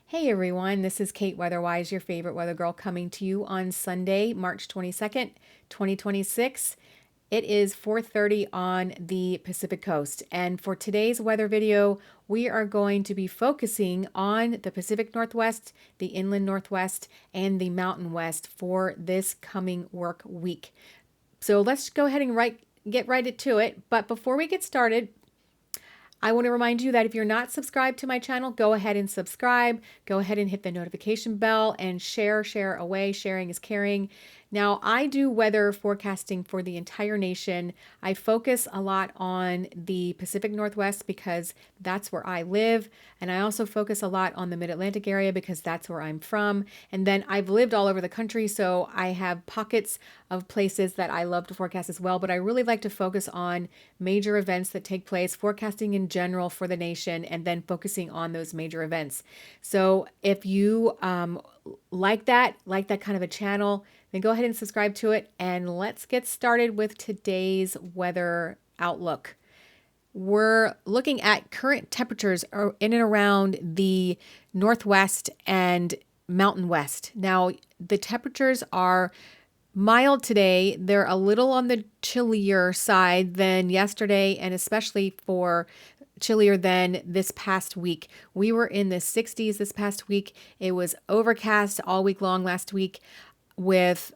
Hey everyone, this is Kate Weatherwise, your favorite weather girl, coming to you on Sunday, March 22nd, 2026. It is 4:30 on the Pacific Coast, and for today's weather video, we are going to be focusing on the Pacific Northwest, the Inland Northwest, and the Mountain West for this coming work week. So let's go ahead and get right to it. But before we get started, I want to remind you that if you're not subscribed to my channel, go ahead and subscribe. Go ahead and hit the notification bell and share away. Sharing is caring. Now, I do weather forecasting for the entire nation. I focus a lot on the Pacific Northwest because that's where I live. And I also focus a lot on the Mid-Atlantic area because that's where I'm from. And then I've lived all over the country, so I have pockets of places that I love to forecast as well. But I really like to focus on major events that take place, forecasting in general for the nation, and then focusing on those major events. So if you like that kind of a channel, then go ahead and subscribe to it. And let's get started with today's weather outlook. We're looking at current temperatures in and around the Northwest and Mountain West. Now, the temperatures are mild today. They're a little on the chillier side than yesterday, and especially for chillier than this past week. We were in the 60s this past week. It was overcast all week long last week with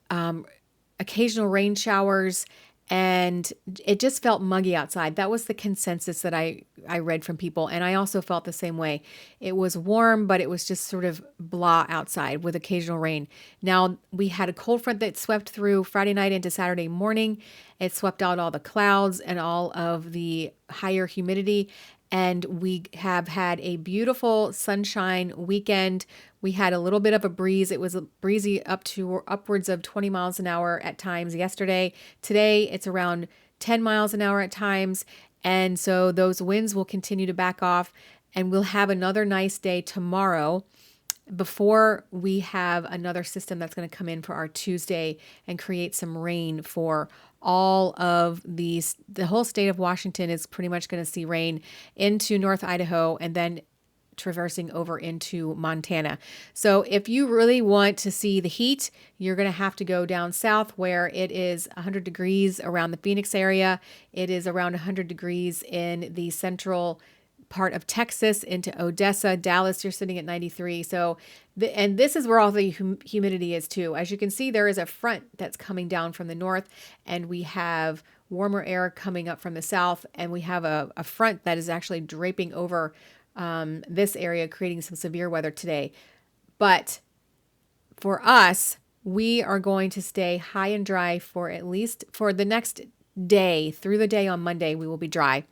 occasional rain showers, and it just felt muggy outside. That was the consensus that I read from people, and I also felt the same way. It was warm, but it was just sort of blah outside with occasional rain. Now, we had a cold front that swept through Friday night into Saturday morning. It swept out all the clouds and all of the higher humidity, and we have had a beautiful sunshine weekend. We had a little bit of a breeze. It was breezy up to upwards of 20 miles an hour at times yesterday. Today, it's around 10 miles an hour at times. And so those winds will continue to back off, and we'll have another nice day tomorrow before we have another system that's going to come in for our Tuesday and create some rain for all of these. The whole state of Washington is pretty much going to see rain into North Idaho and then traversing over into Montana. So if you really want to see the heat, you're going to have to go down south where it is 100 degrees around the Phoenix area. It is around 100 degrees in the central part of Texas into Odessa. Dallas, you're sitting at 93. So, and this is where all the humidity is too. As you can see, there is a front that's coming down from the north, and we have warmer air coming up from the south, and we have a front that is actually draping over this area, creating some severe weather today. But for us, we are going to stay high and dry for at least for the next day. Through the day on Monday, we will be dry.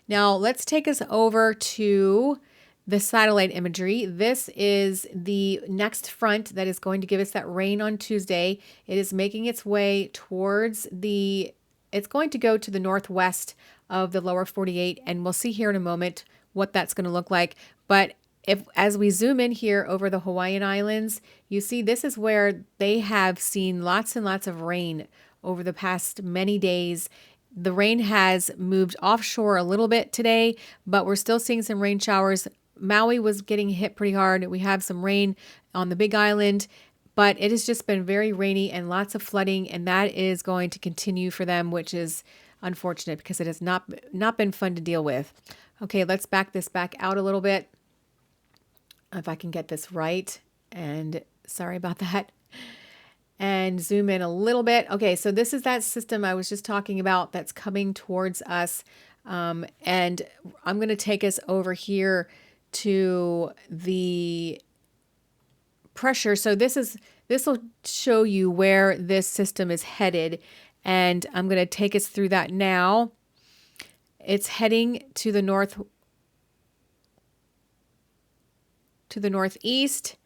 Now, let's take us over to the satellite imagery. This is the next front that is going to give us that rain on Tuesday. It is making its way towards it's going to go to the northwest of the lower 48, and we'll see here in a moment what that's going to look like. But as we zoom in here over the Hawaiian Islands, you see this is where they have seen lots and lots of rain over the past many days. The rain has moved offshore a little bit today, but we're still seeing some rain showers. Maui was getting hit pretty hard. We have some rain on the Big Island, but it has just been very rainy and lots of flooding, and that is going to continue for them, which is unfortunate because it has not been fun to deal with. Okay, let's back this back out a little bit, if I can get this right, and sorry about that. And zoom in a little bit. Okay, so this is that system I was just talking about that's coming towards us. And I'm going to take us over here to the pressure. So this will show you where this system is headed. And I'm going to take us through that now. It's heading to the northeast.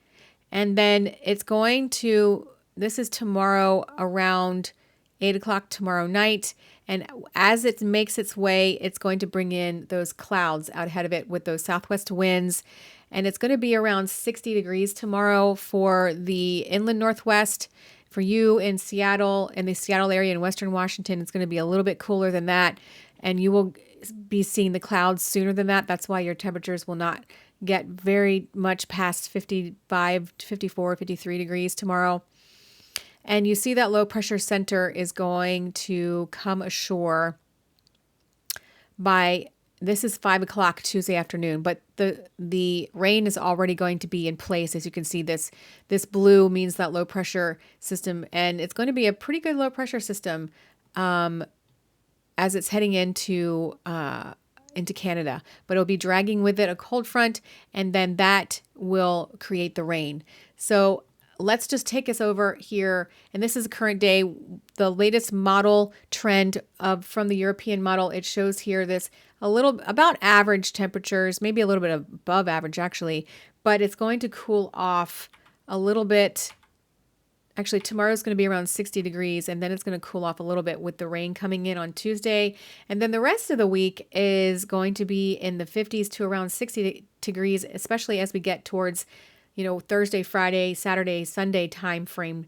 And then it's going to... This is tomorrow around 8 o'clock tomorrow night. And as it makes its way, it's going to bring in those clouds out ahead of it with those southwest winds. And it's going to be around 60 degrees tomorrow for the inland northwest. For you in Seattle, in the Seattle area in Western Washington, it's going to be a little bit cooler than that. And you will be seeing the clouds sooner than that. That's why your temperatures will not get very much past 55, 54, 53 degrees tomorrow. And you see that low pressure center is going to come ashore by, this is 5 o'clock Tuesday afternoon, but the rain is already going to be in place. As you can see, this blue means that low pressure system, and it's going to be a pretty good low pressure system as it's heading into Canada. But it'll be dragging with it a cold front, and then that will create the rain. So let's just take us over here. And this is a current day, the latest model trend from the European model. It shows here this a little about average temperatures, maybe a little bit above average actually, but it's going to cool off a little bit. Actually, tomorrow's going to be around 60 degrees, and then it's going to cool off a little bit with the rain coming in on Tuesday. And then the rest of the week is going to be in the 50s to around 60 degrees, especially as we get towards, Thursday, Friday, Saturday, Sunday time frame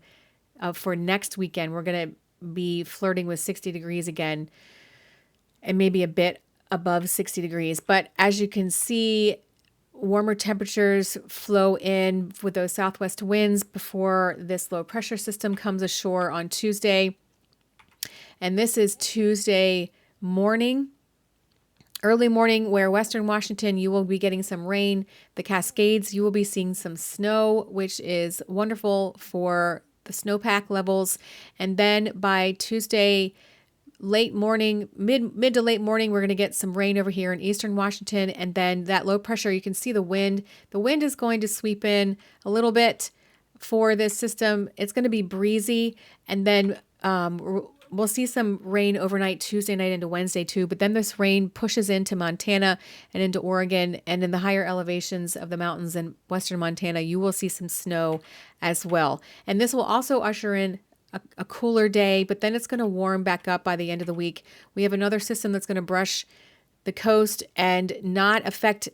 for next weekend. We're going to be flirting with 60 degrees again, and maybe a bit above 60 degrees. But as you can see, warmer temperatures flow in with those southwest winds before this low pressure system comes ashore on Tuesday. And this is Tuesday morning, early morning, where Western Washington, you will be getting some rain. The Cascades, you will be seeing some snow, which is wonderful for the snowpack levels. And then by Tuesday late morning, mid to late morning, we're going to get some rain over here in eastern Washington. And then that low pressure, you can see the wind. The wind is going to sweep in a little bit for this system. It's going to be breezy. And then we'll see some rain overnight Tuesday night into Wednesday too. But then this rain pushes into Montana and into Oregon. And in the higher elevations of the mountains in western Montana, you will see some snow as well. And this will also usher in a cooler day, but then it's going to warm back up by the end of the week. We have another system that's going to brush the coast and not affect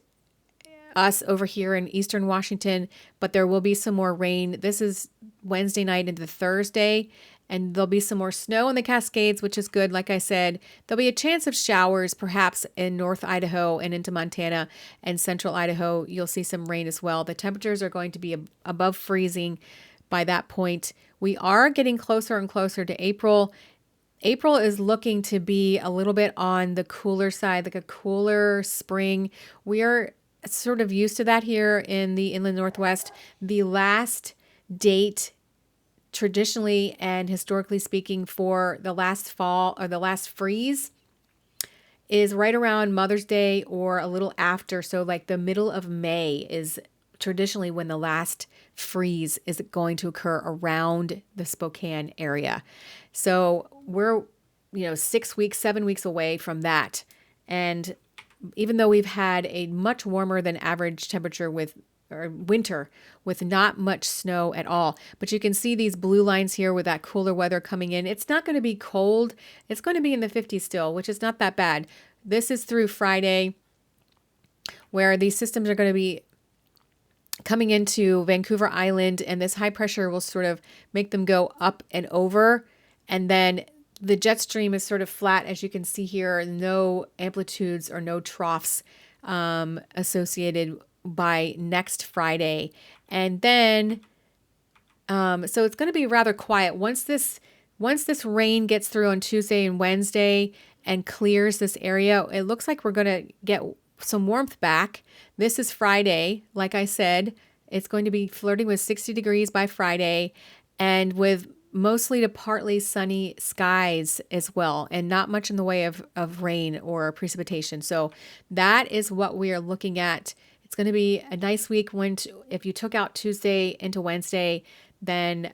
us over here in eastern Washington, but there will be some more rain. This is Wednesday night into Thursday, and there'll be some more snow in the Cascades, which is good. Like I said, there'll be a chance of showers perhaps in North Idaho and into Montana and central Idaho. You'll see some rain as well. The temperatures are going to be above freezing by that point. We are getting closer and closer to April. April is looking to be a little bit on the cooler side, like a cooler spring. We are sort of used to that here in the inland Northwest. The last date, traditionally and historically speaking, for the last fall or the last freeze is right around Mother's Day or a little after. So like the middle of May is traditionally when the last freeze is going to occur around the Spokane area. So we're, 6 weeks, 7 weeks away from that. And even though we've had a much warmer than average temperature or winter with not much snow at all, but you can see these blue lines here with that cooler weather coming in. It's not going to be cold. It's going to be in the 50s still, which is not that bad. This is through Friday, where these systems are going to be coming into Vancouver Island, and this high pressure will sort of make them go up and over. And then the jet stream is sort of flat, as you can see here, no amplitudes or no troughs associated by next Friday. And then, so it's going to be rather quiet. Once this rain gets through on Tuesday and Wednesday and clears this area, it looks like we're going to get some warmth back. This is Friday. Like I said, it's going to be flirting with 60 degrees by Friday, and with mostly to partly sunny skies as well, and not much in the way of rain or precipitation. So that is what we are looking at. It's going to be a nice week if you took out Tuesday into Wednesday, then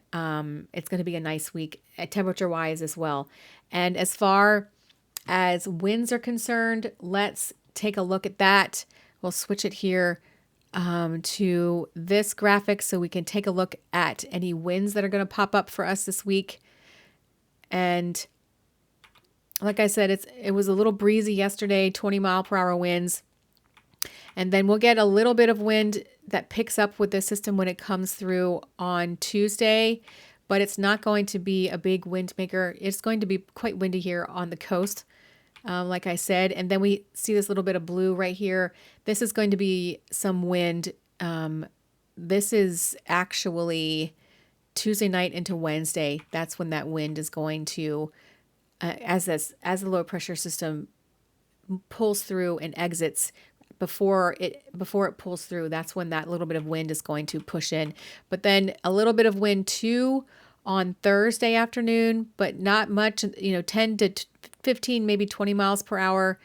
it's going to be a nice week temperature-wise as well. And as far as winds are concerned, let's take a look at that. We'll switch it here to this graphic so we can take a look at any winds that are going to pop up for us this week. And like I said, it was a little breezy yesterday, 20-mile-per-hour winds. And then we'll get a little bit of wind that picks up with the system when it comes through on Tuesday, but it's not going to be a big wind maker. It's going to be quite windy here on the coast like I said. And then we see this little bit of blue right here. This is going to be some wind. This is actually Tuesday night into Wednesday. That's when that wind is going to, as the low pressure system pulls through and exits, before it pulls through, that's when that little bit of wind is going to push in. But then a little bit of wind too on Thursday afternoon, but not much, 10 to 15, maybe 20 miles per hour.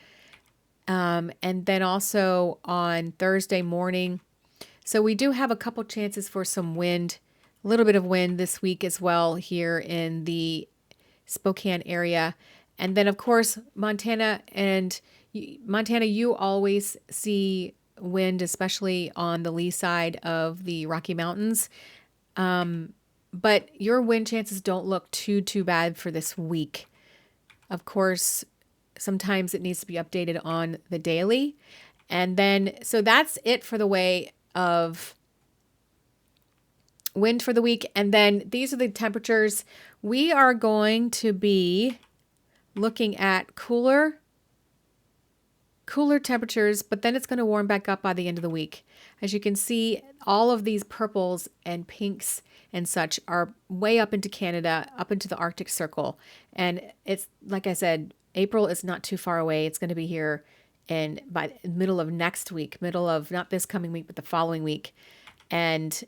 And then also on Thursday morning. So we do have a couple chances for some wind, a little bit of wind this week as well here in the Spokane area. And then of course, Montana, you always see wind, especially on the lee side of the Rocky Mountains. But your wind chances don't look too bad for this week. Of course, sometimes it needs to be updated on the daily. And then, so that's it for the way of wind for the week. And then these are the temperatures. We are going to be looking at cooler temperatures, but then it's going to warm back up by the end of the week. As you can see, all of these purples and pinks and such are way up into Canada, up into the Arctic Circle. And it's, like I said, April is not too far away. It's going to be here by the middle of next week, middle of not this coming week, but the following week. And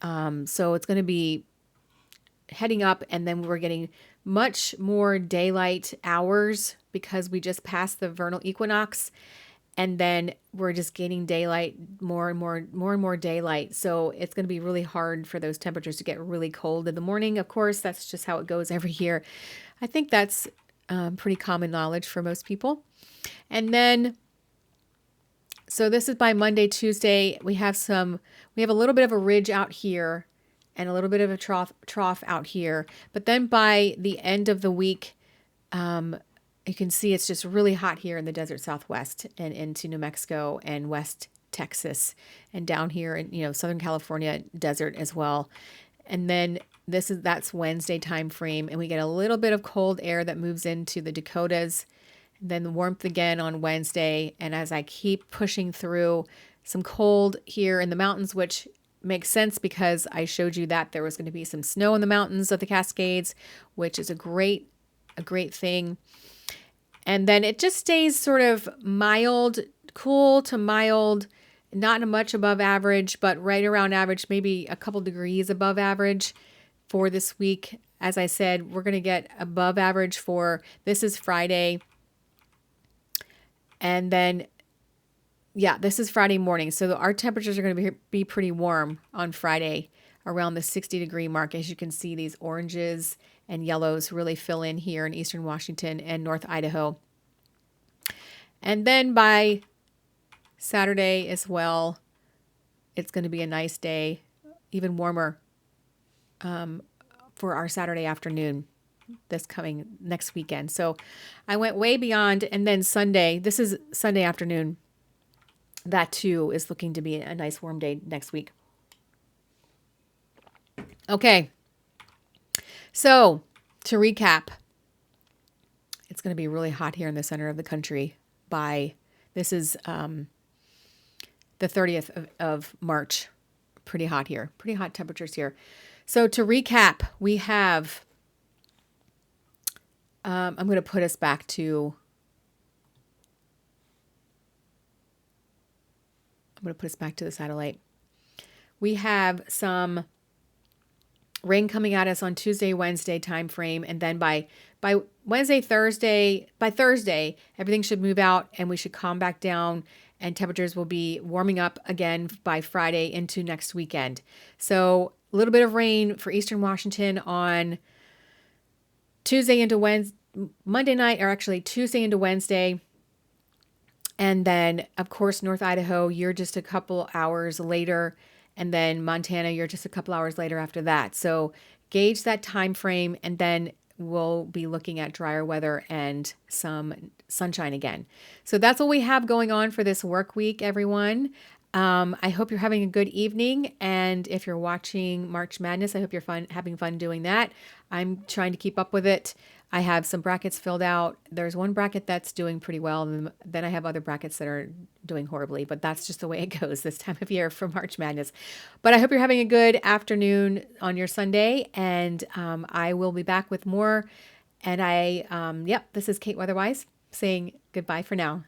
so it's going to be heading up, and then we're getting much more daylight hours because we just passed the vernal equinox, and then we're just gaining daylight, more and more daylight. So it's going to be really hard for those temperatures to get really cold in the morning. Of course, that's just how it goes every year. I think that's pretty common knowledge for most people. And then, so this is by Monday, Tuesday. We have a little bit of a ridge out here and a little bit of a trough out here. But then by the end of the week, you can see it's just really hot here in the desert Southwest and into New Mexico and West Texas and down here in, Southern California desert as well. And then that's Wednesday time frame, and we get a little bit of cold air that moves into the Dakotas, then the warmth again on Wednesday. And as I keep pushing through, some cold here in the mountains, which makes sense because I showed you that there was going to be some snow in the mountains of the Cascades, which is a great thing. And then it just stays sort of mild, cool to mild, not much above average, but right around average, maybe a couple degrees above average for this week. As I said, we're going to get above average this is Friday. And then, this is Friday morning. So our temperatures are going to be pretty warm on Friday, around the 60-degree mark. As you can see, these oranges and yellows really fill in here in eastern Washington and North Idaho. And then by Saturday as well, it's going to be a nice day, even warmer for our Saturday afternoon this coming next weekend. So I went way beyond. And then Sunday, this is Sunday afternoon. That too is looking to be a nice warm day next week. Okay. So to recap, it's going to be really hot here in the center of the country this is the 30th of March. Pretty hot here. Pretty hot temperatures here. So to recap, we have, I'm going to put us back to, the satellite. We have some rain coming at us on Tuesday, Wednesday time frame, and then by Wednesday, Thursday, everything should move out and we should calm back down, and temperatures will be warming up again by Friday into next weekend. So a little bit of rain for eastern Washington on Tuesday into Monday night, or actually Tuesday into Wednesday. And then, of course, North Idaho, you're just a couple hours later. And then Montana, you're just a couple hours later after that. So gauge that time frame, and then we'll be looking at drier weather and some sunshine again. So that's what we have going on for this work week, everyone. I hope you're having a good evening. And if you're watching March Madness, I hope you're having fun doing that. I'm trying to keep up with it. I have some brackets filled out. There's one bracket that's doing pretty well, and then I have other brackets that are doing horribly, but that's just the way it goes this time of year for March Madness. But I hope you're having a good afternoon on your Sunday, and I will be back with more. And yep, this is Kate Weatherwise saying goodbye for now.